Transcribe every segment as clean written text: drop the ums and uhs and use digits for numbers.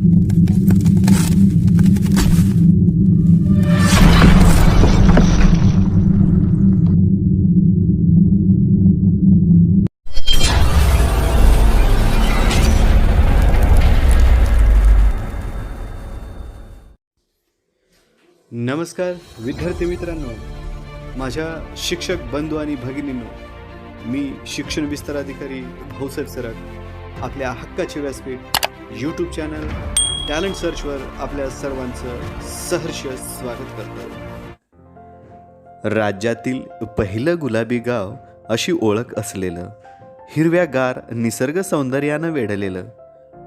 नमस्कार विद्यार्थी मित्रांनो, माझ्या शिक्षक बंधू आणि भगिनींनो, मी शिक्षण विस्तार अधिकारी भाऊसाहेब सरक आपल्या हक्काचे व्यासपीठ यूट्यूब चॅनल टॅलेंट सर्चवर आपल्या सर्वांचं सहर्ष स्वागत करतो. राज्यातील पहिलं गुलाबी गाव अशी ओळख असलेलं, हिरव्यागार निसर्ग सौंदर्यानं वेढलेलं,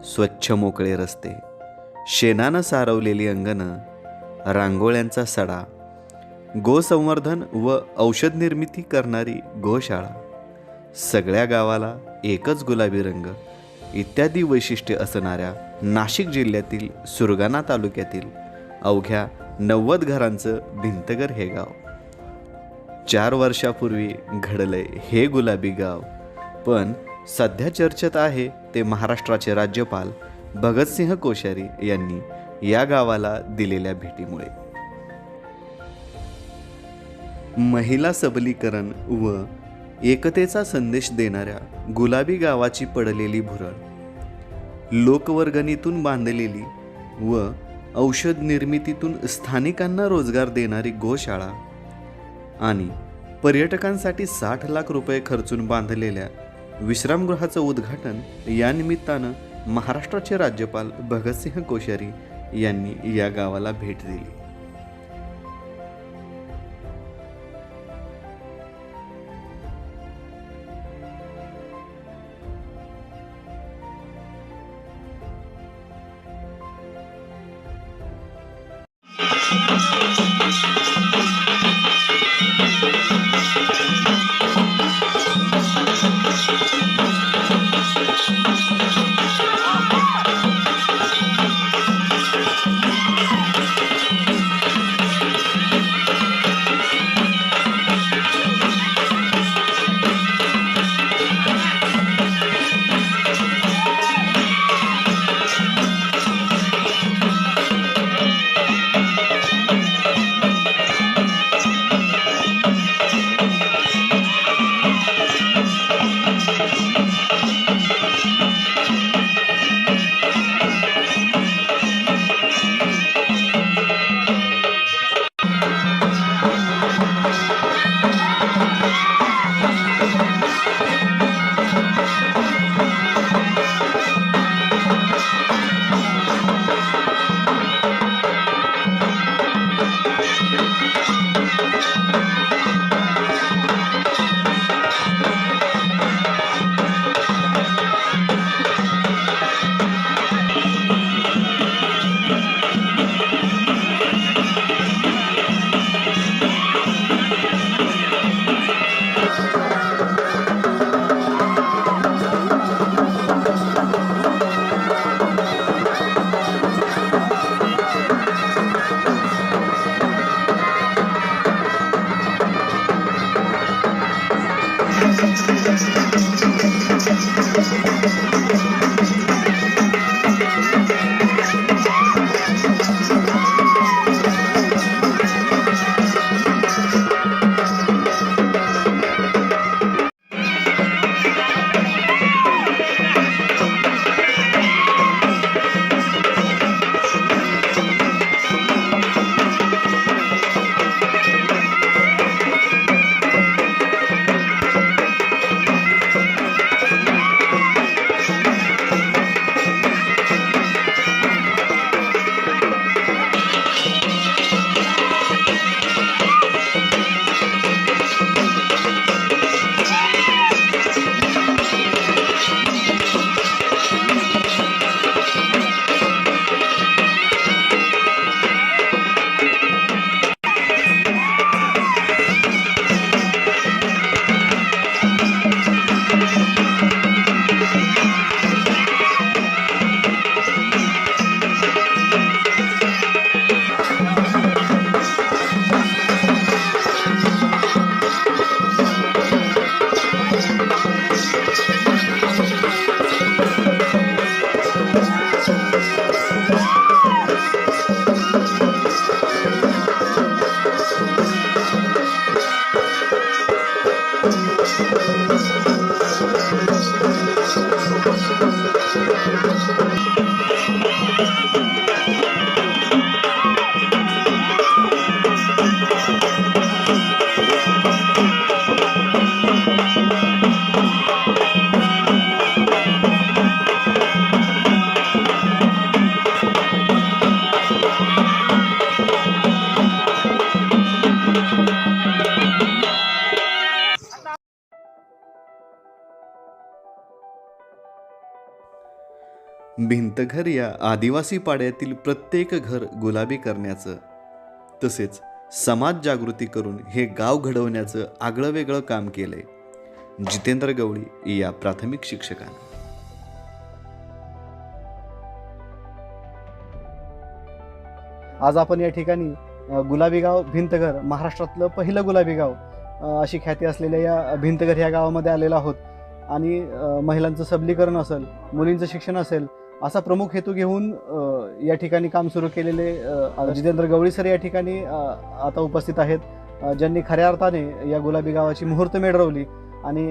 स्वच्छ मोकळे रस्ते, शेणानं सारवलेली अंगणं, रांगोळ्यांचा सडा, गोसंवर्धन व औषध निर्मिती करणारी गोशाळा, सगळ्या गावाला एकच गुलाबी रंग इत्यादी वैशिष्ट्ये असणाऱ्या नाशिक जिल्ह्यातील सुरगाणा तालुक्यातील अवघ्या 90 घरांचं भिंतघर हे गाव. 4 वर्षापूर्वी घडलंय हे गुलाबी गाव, पण सध्या चर्चेत आहे ते महाराष्ट्राचे राज्यपाल भगतसिंह कोश्यारी यांनी या गावाला दिलेल्या भेटीमुळे. महिला सबलीकरण व एकतेचा संदेश देणाऱ्या गुलाबी गावाची पडलेली भुरळ, लोकवर्गणीतून बांधलेली व औषध निर्मितीतून स्थानिकांना रोजगार देणारी गोशाळा आणि पर्यटकांसाठी 60 लाख रुपये खर्चून बांधलेल्या विश्रामगृहाचं उद्घाटन या निमित्तानं महाराष्ट्राचे राज्यपाल भगतसिंह कोश्यारी यांनी या गावाला भेट दिली. भिंतघर या आदिवासी पाड्यातील प्रत्येक घर गुलाबी करण्याचं तसेच समाज जागृती करून हे गाव घडवण्याचं आगळं वेगळं काम केलंय जितेंद्र गवळी या प्राथमिक शिक्षकानं. आज आपण या ठिकाणी गुलाबी गाव भिंतघर, महाराष्ट्रातलं पहिलं गुलाबी गाव अशी ख्याती असलेल्या या भिंतघर ह्या गावामध्ये आलेलो आहोत. आणि महिलांचं सबलीकरण असेल, मुलींचं शिक्षण असेल, असा प्रमुख हेतू घेऊन या ठिकाणी काम सुरू केलेले जितेंद्र गवळी सर या ठिकाणी आता उपस्थित आहेत, ज्यांनी खऱ्या अर्थाने या गुलाबी गावाची मुहूर्तमेढ रोवली आणि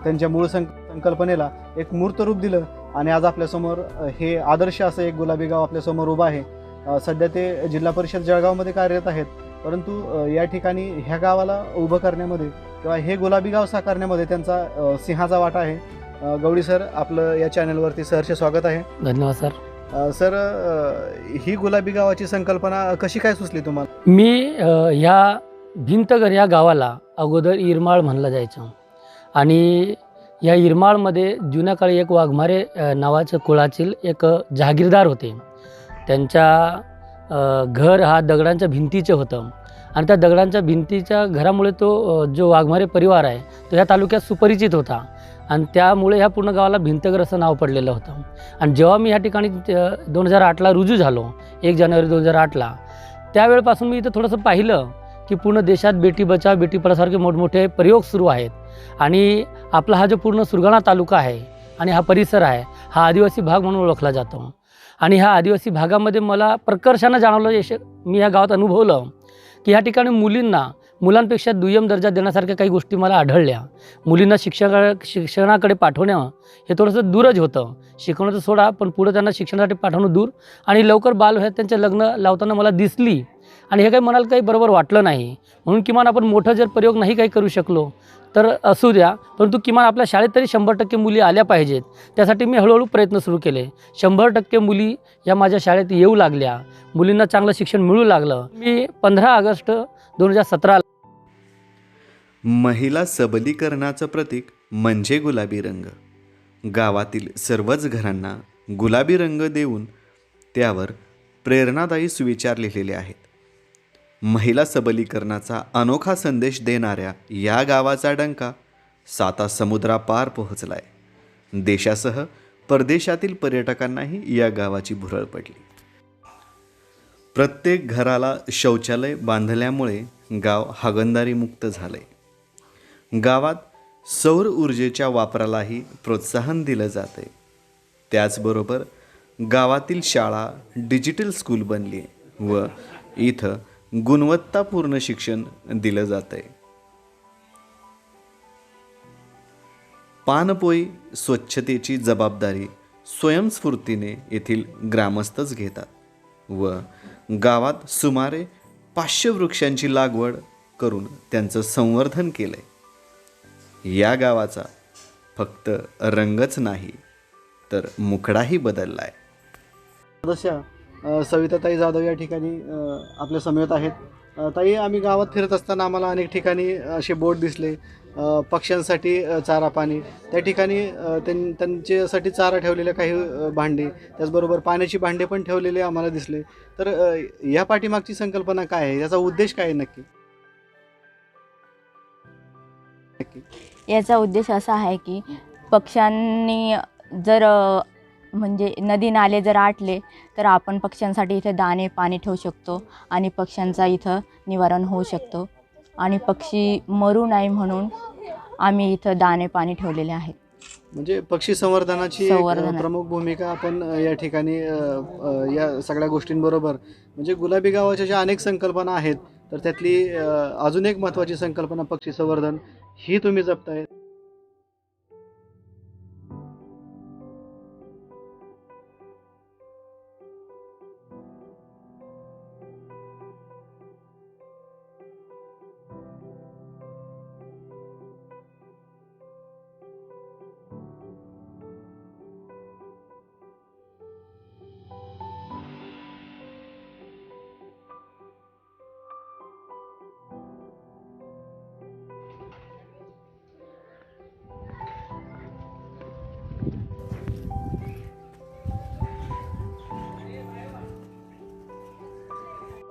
त्यांच्या मूळ संकल्पनेला एक मूर्त रूप दिलं. आणि आज आपल्यासमोर हे आदर्श असं एक गुलाबी गाव आपल्यासमोर उभं आहे. सध्या ते जिल्हा परिषद जळगावमध्ये कार्यरत आहेत, परंतु या ठिकाणी ह्या गावाला उभं करण्यामध्ये किंवा हे गुलाबी गाव साकारण्यामध्ये त्यांचा सिंहाचा वाटा आहे. गवळी सर, आपलं या चॅनलवरती सहर्ष स्वागत आहे. धन्यवाद सर. सर, ही गुलाबी गावाची संकल्पना कशी काय सुचली तुम्हाला? मी ह्या भिंतघर या गावाला अगोदर इरमाळ म्हणलं जायचं आणि या इरमाळमध्ये जुन्या काळी एक वाघमारे नावाचं कुळातील एक जहागीरदार होते. त्यांच्या घर हा दगडांच्या भिंतीचं होतं आणि त्या दगडांच्या भिंतीच्या घरामुळे तो जो वाघमारे परिवार आहे तो ह्या तालुक्यात सुपरिचित होता आणि त्यामुळे ह्या पूर्ण गावाला भिंतघर असं नाव पडलेलं होतं. आणि जेव्हा मी ह्या ठिकाणी 2008ला रुजू झालो, 1 जानेवारी 2008ला, त्यावेळेपासून मी इथं थोडंसं पाहिलं की पूर्ण देशात बेटी बचाव बेटी पढावसारखे मोठमोठे प्रयोग सुरू आहेत आणि आपला हा जो पूर्ण सुरगाणा तालुका आहे आणि हा परिसर आहे हा आदिवासी भाग म्हणून ओळखला जातो. आणि ह्या आदिवासी भागामध्ये मला प्रकर्षानं जाणवलं, मी या गावात अनुभवलं की ह्या ठिकाणी मुलांपेक्षा दुय्यम दर्जा देण्यासारख्या काही गोष्टी मला आढळल्या. मुलींना शिक्षणाकडे पाठवणं हे थोडंसं दूरच होतं. शिकवणं तर सोडा, पण पुढं त्यांना शिक्षणासाठी पाठवणं दूर आणि लवकर बालवयात त्यांचे लग्न लावताना मला दिसली आणि हे काही मनाला काही बरोबर वाटलं नाही. म्हणून किमान आपण मोठं जर प्रयोग नाही काही करू शकलो तर असू द्या, परंतु किमान आपल्या शाळेत तरी 100% मुली आल्या पाहिजेत. त्यासाठी मी हळूहळू प्रयत्न सुरू केले. 100% मुली या माझ्या शाळेत येऊ लागल्या, मुलींना चांगलं शिक्षण मिळू लागलं. मी 15 ऑगस्ट 2017 महिला सबलीकरणाचं प्रतीक म्हणजे गुलाबी रंग. गावातील सर्वच घरांना गुलाबी रंग देऊन त्यावर प्रेरणादायी सुविचार लिहिलेले आहेत. महिला सबलीकरणाचा अनोखा संदेश देणाऱ्या या गावाचा डंका 7 समुद्रापार पोहोचलाय. देशासह परदेशातील पर्यटकांनाही या गावाची भुरळ पडली. प्रत्येक घराला शौचालय बांधल्यामुळे गाव हागणदारी मुक्त झालंय. गावात सौर ऊर्जेच्या वापरालाही प्रोत्साहन दिलं जाते. त्याचबरोबर गावातील शाळा डिजिटल स्कूल बनली व इथं गुणवत्तापूर्ण शिक्षण दिलं जातंय. पानपोई स्वच्छतेची जबाबदारी स्वयंस्फूर्तीने येथील ग्रामस्थच घेतात व गावात सुमारे 500 वृक्षांची लागवड करून त्यांचं संवर्धन केलंय. या गावाचा फक्त रंगच नाही तर मुखडाही बदललाय. सदस्य सविताताई जाधव या ठिकाणी आपल्या समेत आहेत. ताई, आम्ही गावात फिरत असताना आम्हाला अनेक ठिकाणी असे बोर्ड दिसले, पक्ष्यांसाठी चारा पाणी, त्या ठिकाणी त्यांच्यासाठी चारा ठेवलेले काही भांडे, त्याचबरोबर पाण्याची भांडे पण ठेवलेले आम्हाला दिसले. तर या पाठीमागची संकल्पना काय आहे, याचा उद्देश काय आहे नक्की? याचा उद्देश असा आहे की पक्ष्यांनी जर म्हणजे नदी नाले जर आटले तर आपण पक्ष्यांसाठी इथे दाणे पाणी ठेवू शकतो आणि पक्ष्यांचा इथं निवारण होऊ शकतो आणि पक्षी मरू नये म्हणून आम्ही इथं दाणे पाणी ठेवलेले आहेत. म्हणजे पक्षी संवर्धनाची प्रमुख भूमिका आपण या ठिकाणी या सगळ्या गोष्टींबरोबर, म्हणजे गुलाबी गावाच्या ज्या अनेक संकल्पना आहेत तर त्यातली अजून एक महत्त्वाची संकल्पना पक्षी संवर्धन ही तुम्ही जपताय.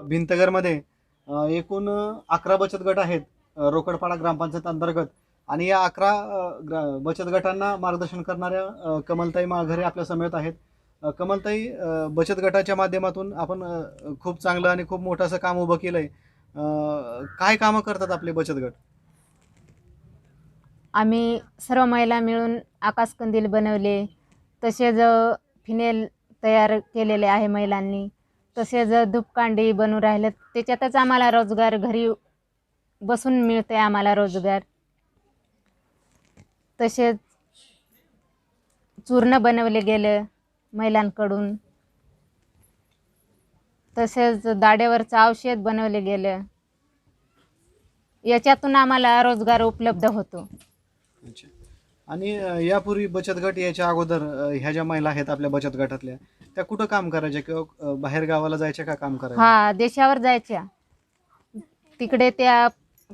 भिंतघरमध्ये एकूण 11 बचत गट आहेत रोकडपाडा ग्रामपंचायत अंतर्गत. आणि या 11 बचत गटांना मार्गदर्शन करणाऱ्या कमलताई माळघरे आपल्या समेत आहेत. कमलताई, बचत गटाच्या माध्यमातून आपण खूप चांगलं आणि खूप मोठं असं काम उभं केलं आहे. काय कामं करतात आपले बचत गट? आम्ही सर्व महिला मिळून आकाशकंदील बनवले, तसेच फिनेल तयार केलेले आहे महिलांनी, तसेच धूपकांडी बनवून राहिले. त्याच्यातच आम्हाला रोजगार, घरी बसून मिळते आम्हाला रोजगार. तसेच चूर्ण बनवले गेलं महिलांकडून, तसेच दाढेवरचं औषध बनवले गेलं. याच्यातून आम्हाला रोजगार उपलब्ध होतो. अच्छा. आणि यापूर्वी बचत गट याच्या अगोदर ह्या ज्या महिला आहेत आपल्या बचत गटातल्या, त्या कुठं काम करायच्या किंवा बाहेर गावाला जायच्या का काम करायच्या? हा, देशावर जायच्या, तिकडे त्या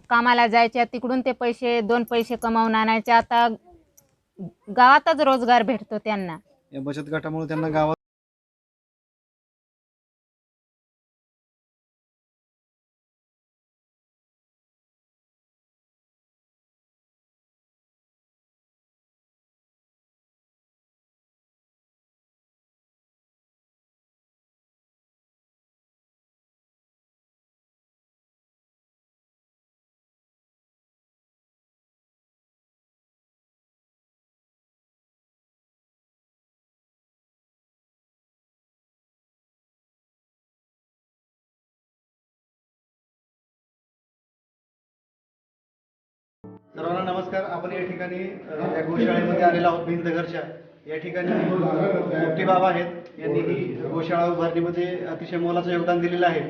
कामाला जायच्या, तिकडून ते पैसे 2 पैसे कमावून आणायच्या. आता गावातच रोजगार भेटतो त्यांना. या बचत गटामुळे त्यांना गावात सर्वांना नमस्कार. आपण या ठिकाणी या गोशाळेमध्ये आलेलो आहोत भिंतघरच्या. या ठिकाणी मोठी बाबा आहेत, यांनी ही गोशाळा उभारणीमध्ये अतिशय मोलाचं योगदान दिलेलं आहे.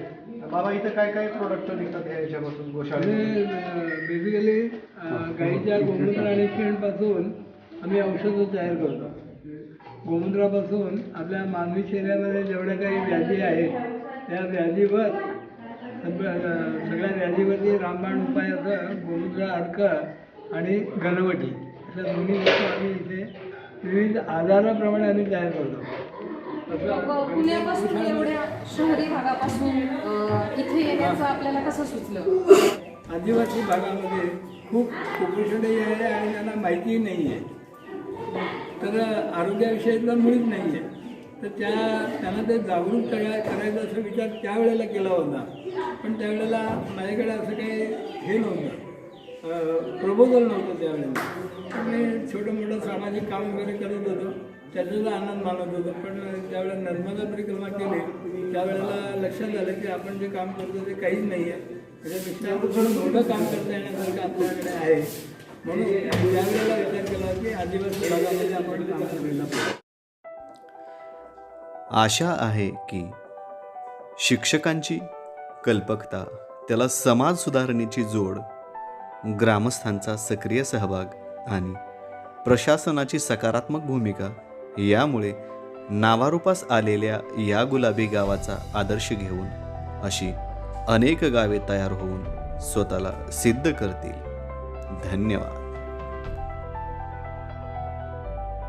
बाबा, इथं काय काय प्रोडक्ट निघतात याच्यापासून गोशाळेमध्ये? बेसिकली गाईच्या गोमूत्र आणि शेणपासून आम्ही औषधं तयार करतो. गोमूत्रापासून आपल्या मानवी शरीरामध्ये जेवढ्या काही व्याधी आहेत त्या व्याधीवर सगळ्या व्याधीवरती रामबाण उपायाचं गोमूत्र अर्क आणि घनवटी अशा दोन्ही वस्तू आम्ही इथे विविध आजाराप्रमाणे आम्ही तयार करतो. पुण्यापासून एवढ्या शहरी भागापासून इथे येण्याचं आपल्याला कसं सुचलं? आदिवासी भागामध्ये खूप कुपोषणही आहे आणि त्यांना माहितीही नाही आहे, तर आरोग्याविषयीला मुळीच नाही आहे. तर त्यांना ते जागरूक करायचा असा विचार त्यावेळेला केला होता, पण त्यावेळेला माझ्याकडे असं काही हे नव्हतं, प्रपोजल नव्हतं त्यावेळेला. मी छोटं मोठं सामाजिक काम वगैरे करत होतो, त्याचा आनंद मानत होतो. पण ज्यावेळेला नर्मदा परिक्रमा केली त्यावेळेला लक्षात आलं की आपण जे काम करतो ते काहीच नाही आहे, त्याच्यापेक्षा आपण थोडं मोठं काम करता येण्यासारखं आपल्याकडे आहे. म्हणून त्यावेळेला विचार केला की आदिवासी भागामध्ये आपण काम करायला पाहिजे. आशा आहे की शिक्षकांची कल्पकता, त्याला समाज सुधारणेची जोड, ग्रामस्थांचा सक्रिय सहभाग आणि प्रशासनाची सकारात्मक भूमिका यामुळे नावारूपास आलेल्या या गुलाबी गावाचा आदर्श घेऊन अशी अनेक गावे तयार होऊन स्वतःला सिद्ध करतील. धन्यवाद.